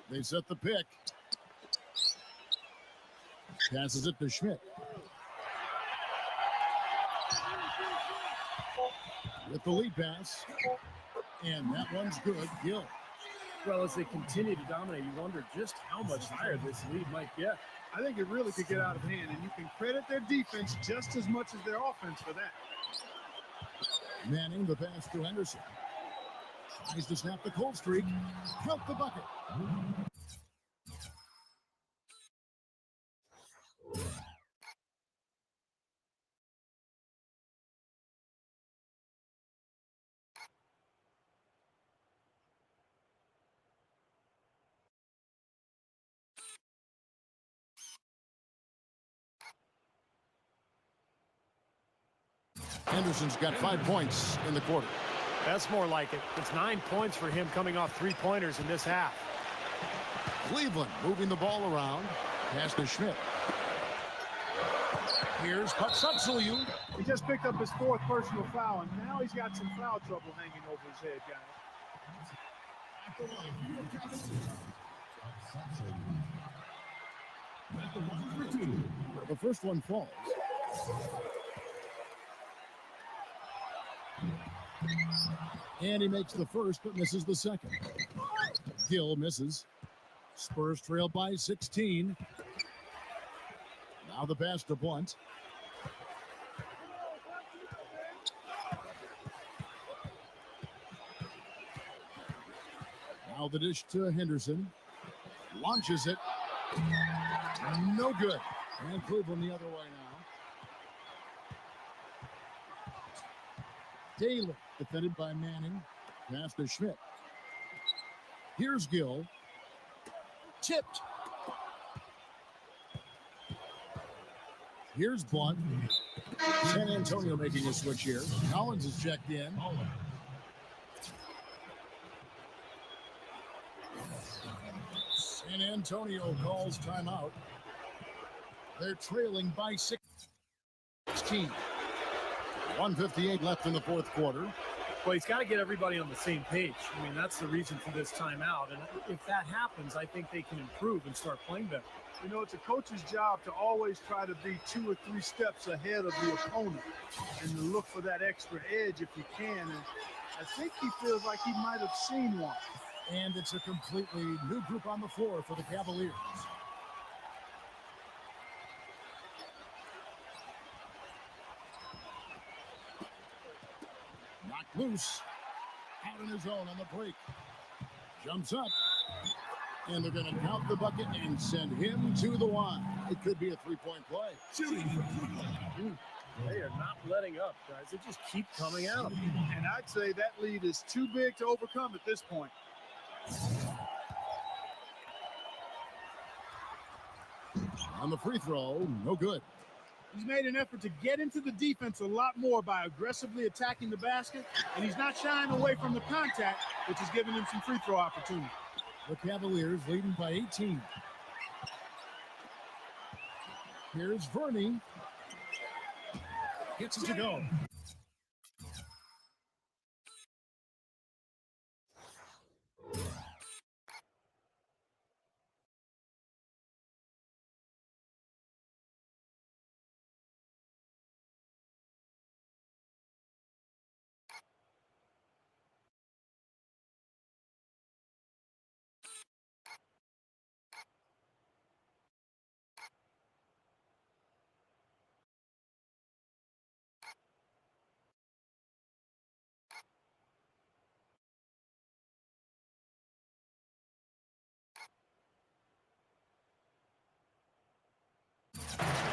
They set the pick. Passes it to Schmidt. With the lead pass. And that one's good. Gill. Well, as they continue to dominate, you wonder just how much higher this lead might get. I think it really could get out of hand, and you can credit their defense just as much as their offense for that. Manning, the pass to Henderson. Tries to snap the cold streak. Count the bucket. Henderson's got 5 points in the quarter. That's more like it. It's 9 points for him coming off 3-pointers in this half. Cleveland moving the ball around. Pass to Schmidt. Here's Patsatsuyu. He just picked up his 4th personal foul, and now he's got some foul trouble hanging over his head, guys. The first one falls. And he makes the first, but misses the second. Gill misses. Spurs trail by 16. Now the pass to Blunt. Now the dish to Henderson. Launches it. No good. And Cleveland the other way now. Taylor, defended by Manning. Pass to Schmidt. Here's Gill. Tipped. Here's Blunt. San Antonio making a switch here. Collins is checked in. San Antonio calls timeout. They're trailing by 16. 1:58 left in the fourth quarter. Well, he's got to get everybody on the same page. I mean, that's the reason for this timeout. And if that happens, I think they can improve and start playing better. You know, it's a coach's job to always try to be 2 or 3 steps ahead of the opponent and to look for that extra edge if you can. And I think he feels like he might have seen one. And it's a completely new group on the floor for the Cavaliers. Knocked loose. Out on his own on the break. Jumps up. And they're going to count the bucket and send him to the line. It could be a three-point play. They are not letting up, guys. They just keep coming at them. And I'd say that lead is too big to overcome at this point. On the free throw, no good. He's made an effort to get into the defense a lot more by aggressively attacking the basket, and he's not shying away from the contact, which is giving him some free throw opportunity. The Cavaliers leading by 18. Here's Verney. Gets it to go.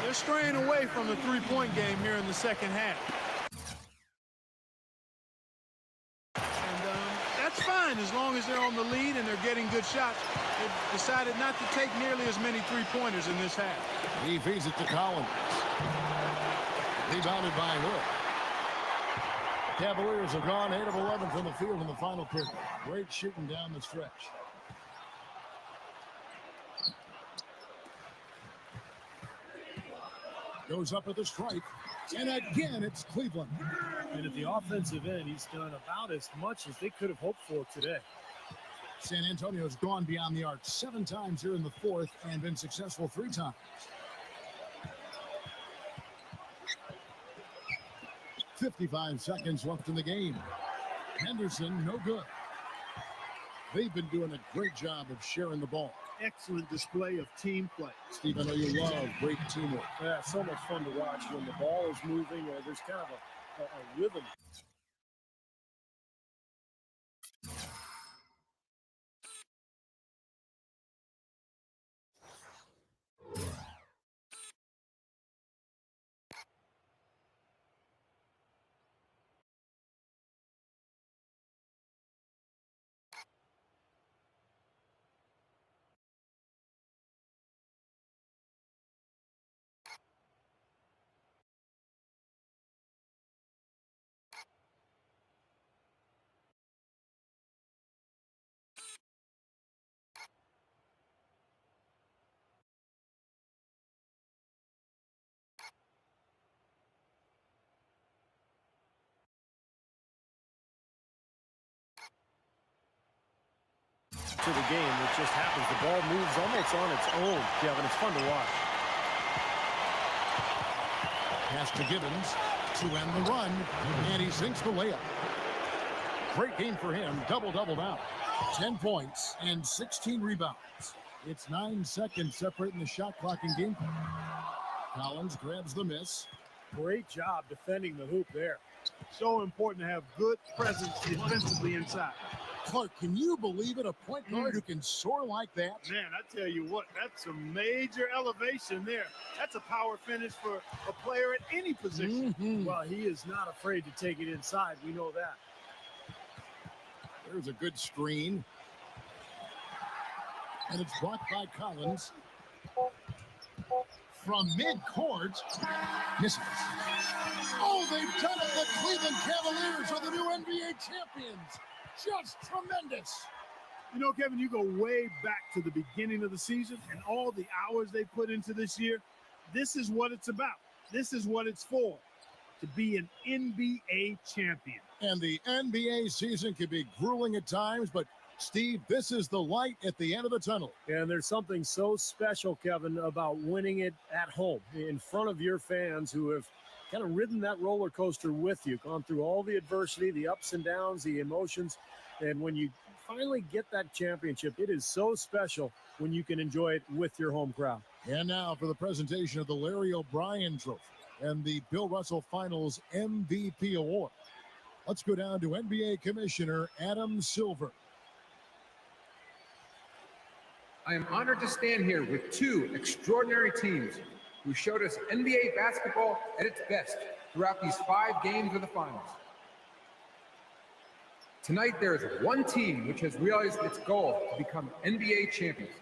They're straying away from the three-point game here in the second half. And that's fine as long as they're on the lead and they're getting good shots. They've decided not to take nearly as many three-pointers in this half. He feeds it to Collins. Rebounded by Hood. Cavaliers have gone 8 of 11 from the field in the final period. Great shooting down the stretch. Goes up at the strike. And again, it's Cleveland. And at the offensive end, he's done about as much as they could have hoped for today. San Antonio's gone beyond the arc 7 times here in the fourth and been successful 3 times. .55 seconds left in the game. Henderson, no good. They've been doing a great job of sharing the ball. Excellent display of team play. Steve, I know you love great teamwork. Yeah, so much fun to watch when the ball is moving. There's kind of a rhythm. To the game, it just happens. The ball moves almost on its own, Kevin. It's fun to watch. Pass to Gibbons to end the run, and he sinks the layup. Great game for him. Double-double now. 10 points and 16 rebounds. It's 9 seconds separating the shot clock and game clock. Collins grabs the miss. Great job defending the hoop there. So important to have good presence defensively inside. Clark, can you believe it? A point guard who can soar like that? Man, I tell you what, that's a major elevation there. That's a power finish for a player at any position. Well, he is not afraid to take it inside. We know that. There's a good screen. And it's blocked by Collins. From midcourt, misses. Oh, they've done it! The Cleveland Cavaliers are the new NBA champions. Just tremendous. You know, Kevin, you go way back to the beginning of the season and all the hours they put into this year. This is what it's about. This is what it's for, to be an NBA champion. And the NBA season can be grueling at times, but Steve, this is the light at the end of the tunnel. And there's something so special, Kevin, about winning it at home in front of your fans who have kind of ridden that roller coaster with you, gone through all the adversity, the ups and downs, the emotions. And when you finally get that championship, it is so special when you can enjoy it with your home crowd. And now for the presentation of the Larry O'Brien Trophy and the Bill Russell Finals MVP Award. Let's go down to NBA Commissioner Adam Silver. I am honored to stand here with two extraordinary teams who showed us NBA basketball at its best throughout these 5 games of the finals. Tonight, there is one team which has realized its goal to become NBA champions.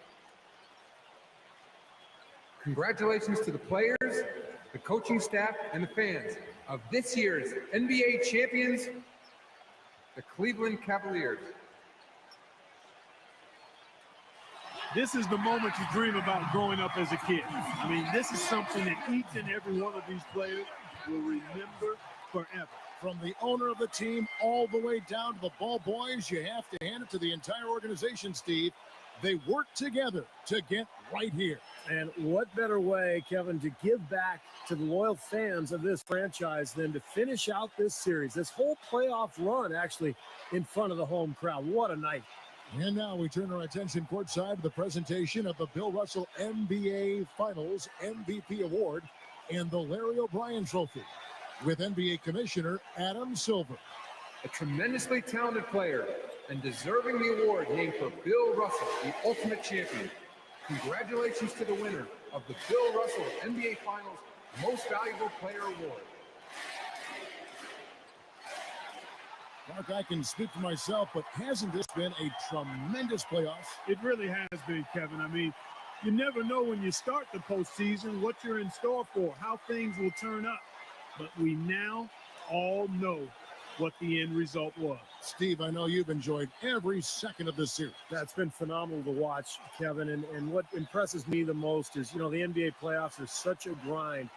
Congratulations to the players, the coaching staff, and the fans of this year's NBA champions, the Cleveland Cavaliers. This is the moment you dream about growing up as a kid. I mean, this is something that each and every one of these players will remember forever. From the owner of the team all the way down to the ball boys, you have to hand it to the entire organization, Steve. They work together to get right here. And what better way, Kevin, to give back to the loyal fans of this franchise than to finish out this series, this whole playoff run, actually, in front of the home crowd. What a night. And now we turn our attention courtside to the presentation of the Bill Russell NBA Finals MVP Award and the Larry O'Brien Trophy with NBA Commissioner Adam Silver. A tremendously talented player and deserving the award named for Bill Russell, the ultimate champion. Congratulations to the winner of the Bill Russell NBA Finals Most Valuable Player Award. Mark, I can speak for myself, but hasn't this been a tremendous playoff? It really has been, Kevin. I mean, you never know when you start the postseason what you're in store for, how things will turn up. But we now all know what the end result was. Steve, I know you've enjoyed every second of this series. That's been phenomenal to watch, Kevin. And what impresses me the most is, you know, the NBA playoffs are such a grind.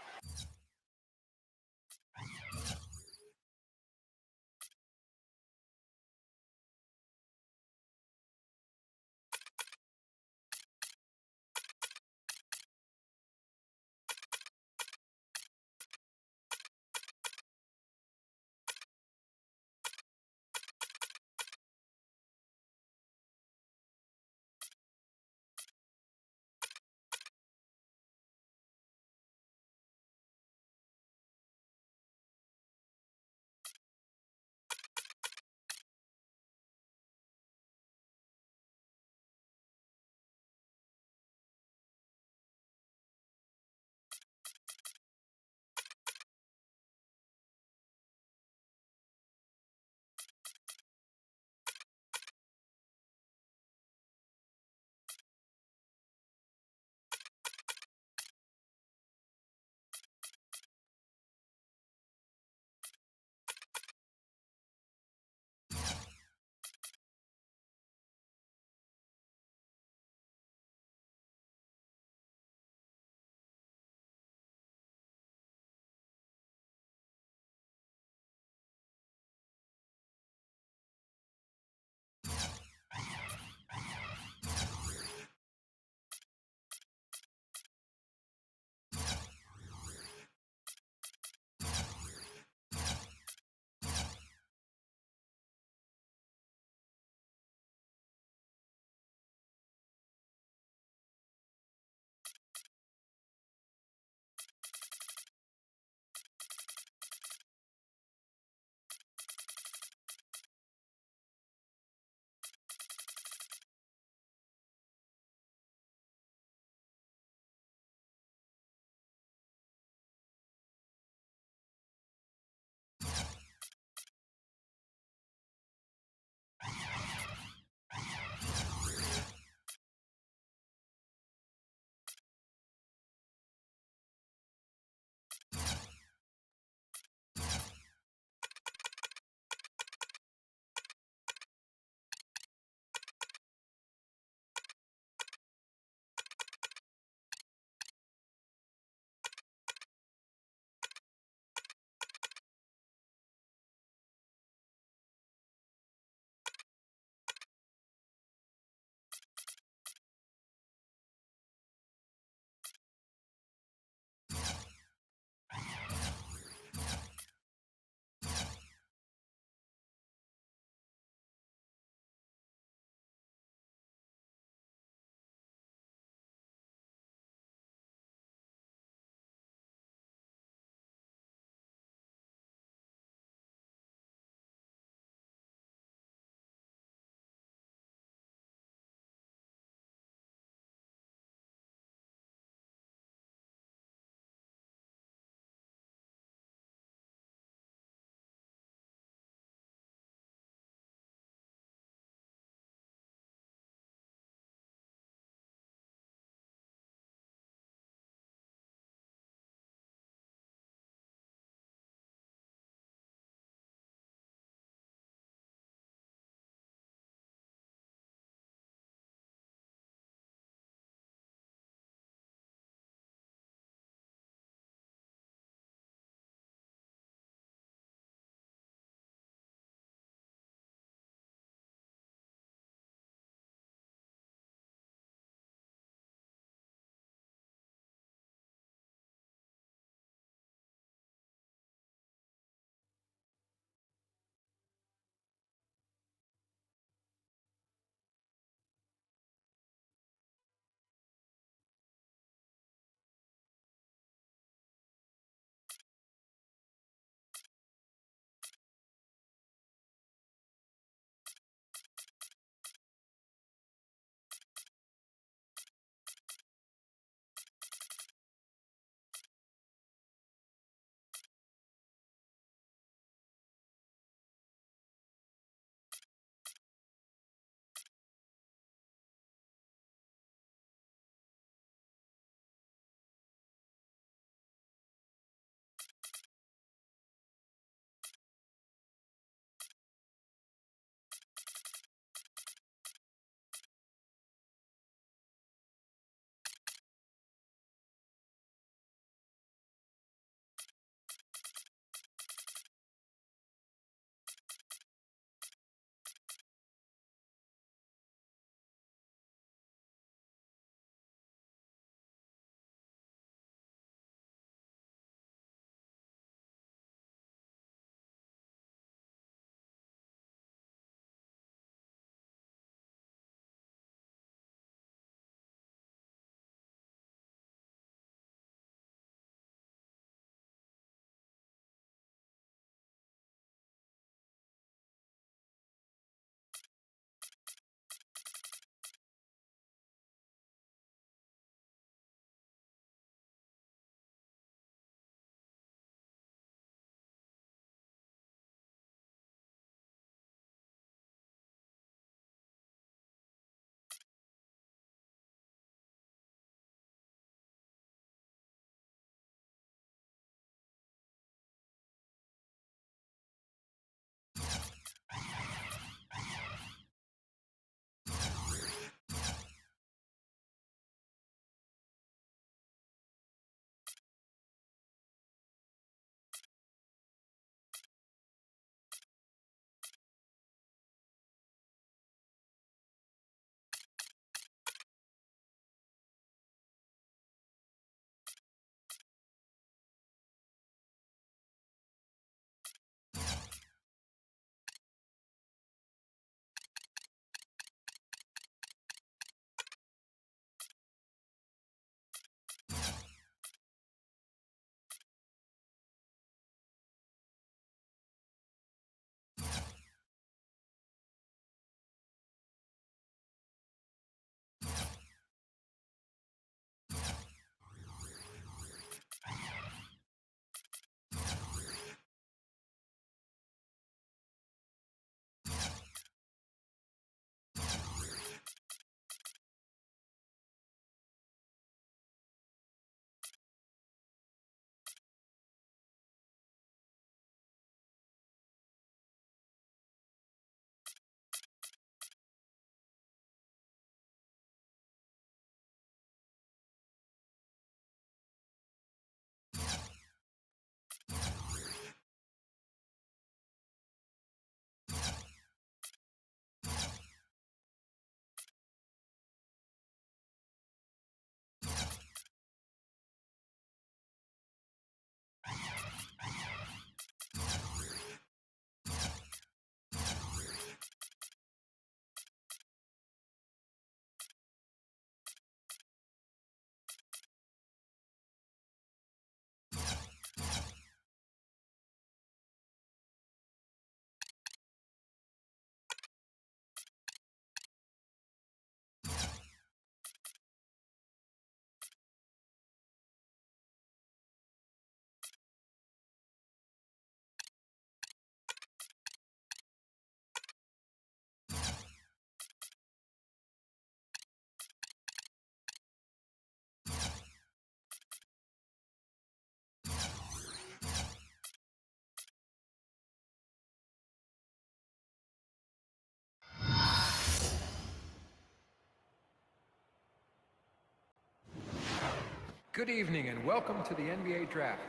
Good evening and welcome to the NBA Draft.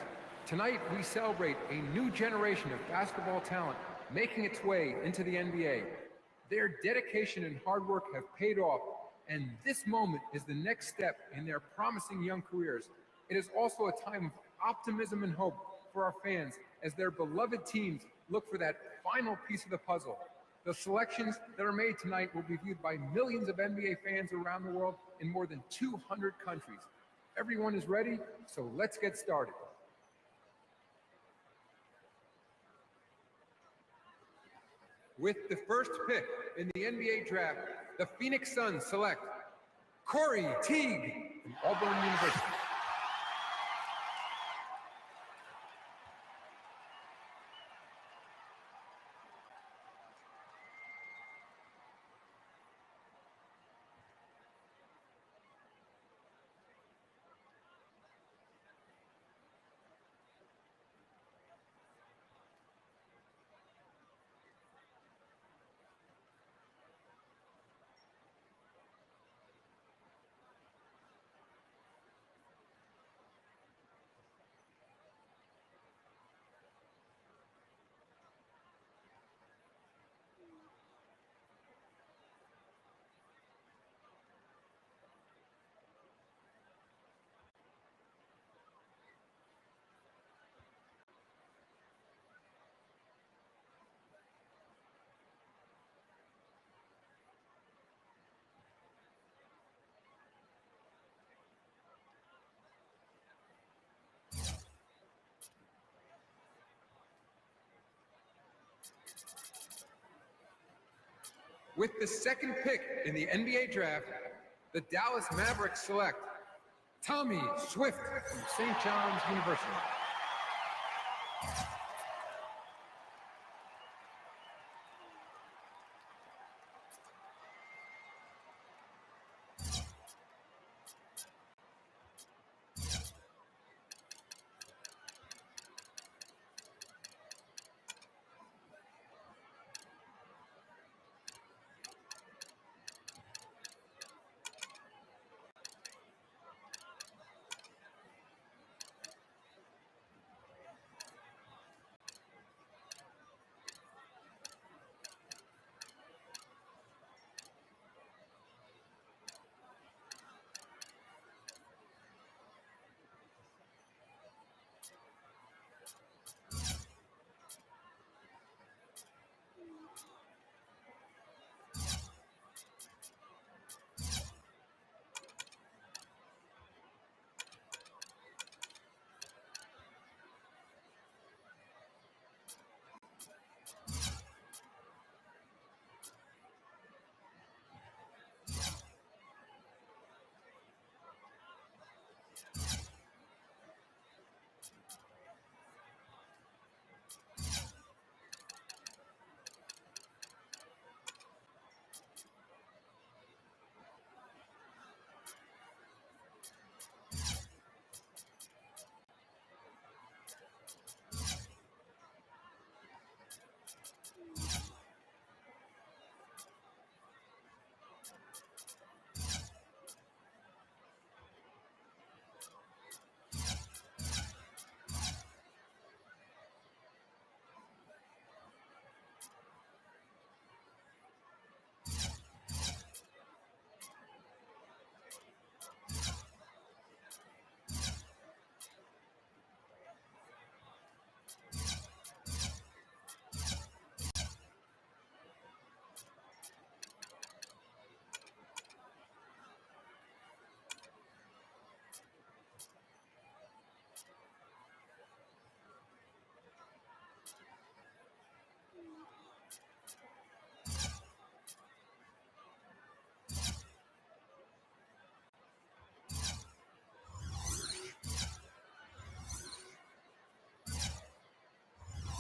Tonight we celebrate a new generation of basketball talent making its way into the NBA. Their dedication and hard work have paid off, and this moment is the next step in their promising young careers. It is also a time of optimism and hope for our fans as their beloved teams look for that final piece of the puzzle. The selections that are made tonight will be viewed by millions of NBA fans around the world in more than 200 countries. Everyone is ready, so let's get started. With the first pick in the NBA draft, the Phoenix Suns select Corey Teague from Auburn University. With the second pick in the NBA draft, the Dallas Mavericks select Tommy Swift from St. John's University.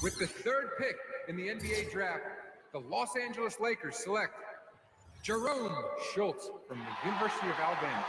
With the third pick in the NBA draft, the Los Angeles Lakers select Jerome Schultz from the University of Alabama.